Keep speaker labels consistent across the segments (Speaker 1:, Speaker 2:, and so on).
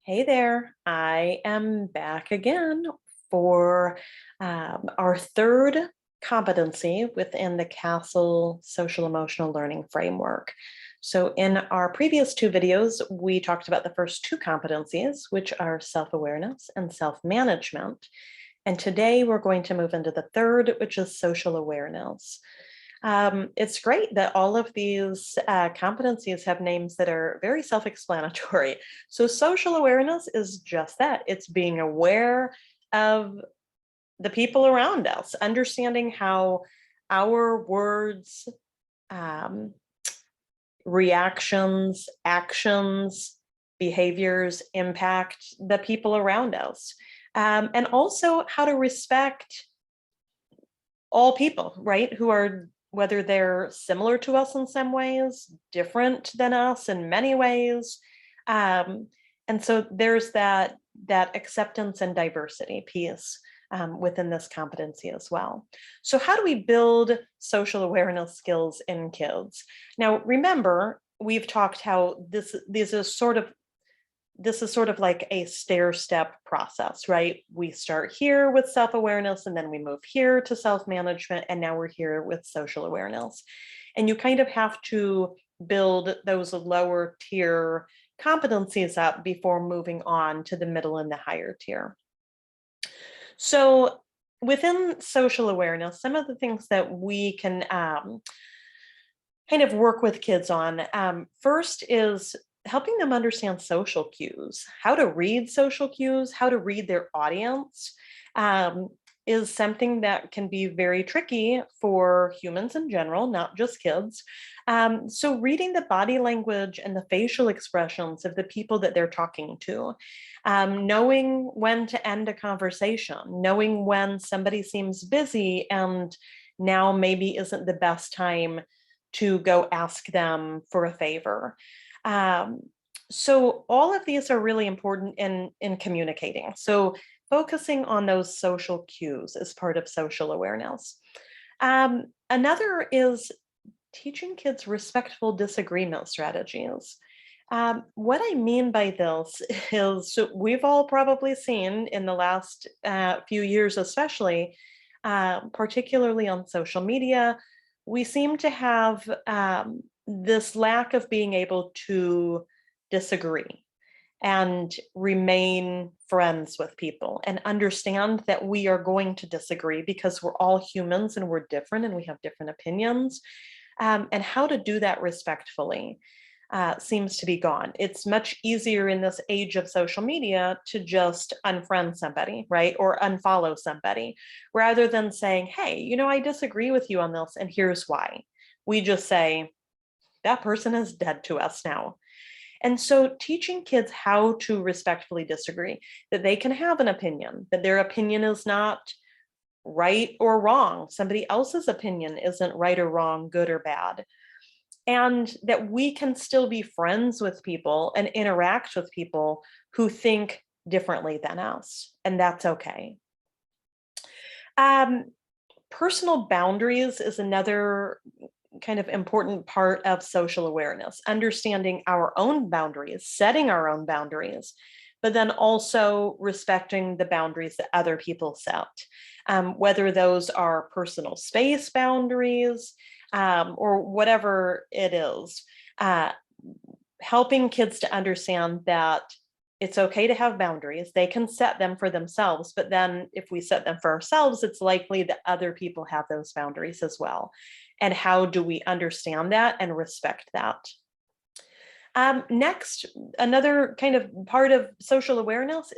Speaker 1: Hey there, I am back again for our third competency within the CASEL social emotional learning framework. So in our previous two videos, we talked about the first two competencies, which are self-awareness and self-management. And today we're going to move into the third, which is social awareness. It's great that all of these competencies have names that are very self-explanatory. So social awareness is just that. It's being aware of the people around us, understanding how our words, um, reactions, actions, behaviors impact the people around us. And also how to respect all people, right? Who are, whether they're similar to us in some ways, different than us in many ways. Um, and so there's that acceptance and diversity piece within this competency as well. So how do we build social awareness skills in kids? Now, remember, we've talked how this is sort of like a stair-step process, right? We start here with self-awareness, and then we move here to self-management, and now we're here with social awareness. And you kind of have to build those lower tier competencies up before moving on to the middle and the higher tier. So within social awareness, some of the things that we can kind of work with kids on, first is helping them understand social cues, how to read social cues, how to read their audience, is something that can be very tricky for humans in general, not just kids. So reading the body language and the facial expressions of the people that they're talking to, knowing when to end a conversation, knowing when somebody seems busy and now maybe isn't the best time to go ask them for a favor. So all of these are really important in communicating. So focusing on those social cues is part of social awareness. Another is teaching kids respectful disagreement strategies. What I mean by this is, so we've all probably seen in the last few years, especially, particularly on social media, we seem to have this lack of being able to disagree and remain friends with people and understand that we are going to disagree because we're all humans and we're different and we have different opinions. And how to do that respectfully seems to be gone. It's much easier in this age of social media to just unfriend somebody, right? Or unfollow somebody rather than saying, hey, you know, I disagree with you on this and here's why. We just say, that person is dead to us now. And so teaching kids how to respectfully disagree, that they can have an opinion, that their opinion is not right or wrong. Somebody else's opinion isn't right or wrong, good or bad. And that we can still be friends with people and interact with people who think differently than us, and that's okay. Personal boundaries is another kind of important part of social awareness, understanding our own boundaries, setting our own boundaries, but then also respecting the boundaries that other people set, whether those are personal space boundaries or whatever it is. Helping kids to understand that it's okay to have boundaries. They can set them for themselves, but then if we set them for ourselves, it's likely that other people have those boundaries as well. And how do we understand that and respect that? Next, another kind of part of social awareness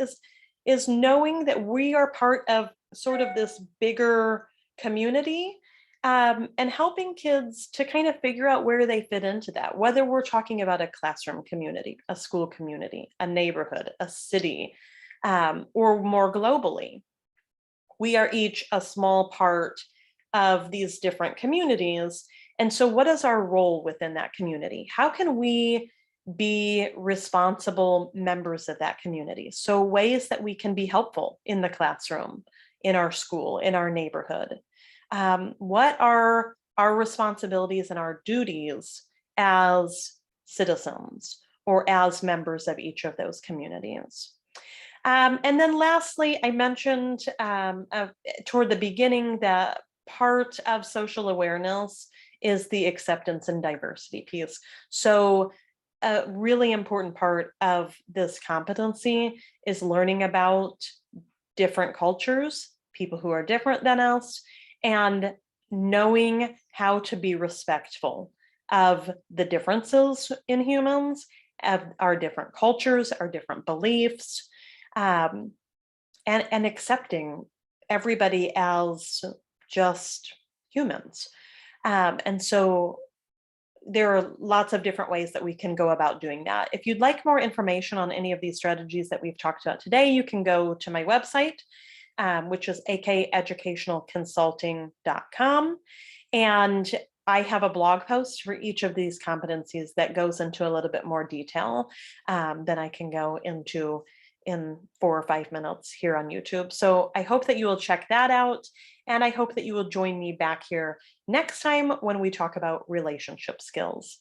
Speaker 1: is knowing that we are part of sort of this bigger community, and helping kids to kind of figure out where they fit into that, whether we're talking about a classroom community, a school community, a neighborhood, a city, or more globally. We are each a small part of these different communities. And so what is our role within that community? How can we be responsible members of that community? So ways that we can be helpful in the classroom, in our school, in our neighborhood. What are our responsibilities and our duties as citizens? or as members of each of those communities. And then lastly, I mentioned toward the beginning that part of social awareness is the acceptance and diversity piece. So a really important part of this competency is learning about different cultures, people who are different than us, and knowing how to be respectful of the differences in humans, of our different cultures, our different beliefs, um, and accepting everybody as just humans. And so there are lots of different ways that we can go about doing that. If you'd like more information on any of these strategies that we've talked about today, you can go to my website, which is akeducationalconsulting.com. And I have a blog post for each of these competencies that goes into a little bit more detail than I can go into in 4 or 5 minutes here on YouTube. So I hope that you will check that out. And I hope that you will join me back here next time when we talk about relationship skills.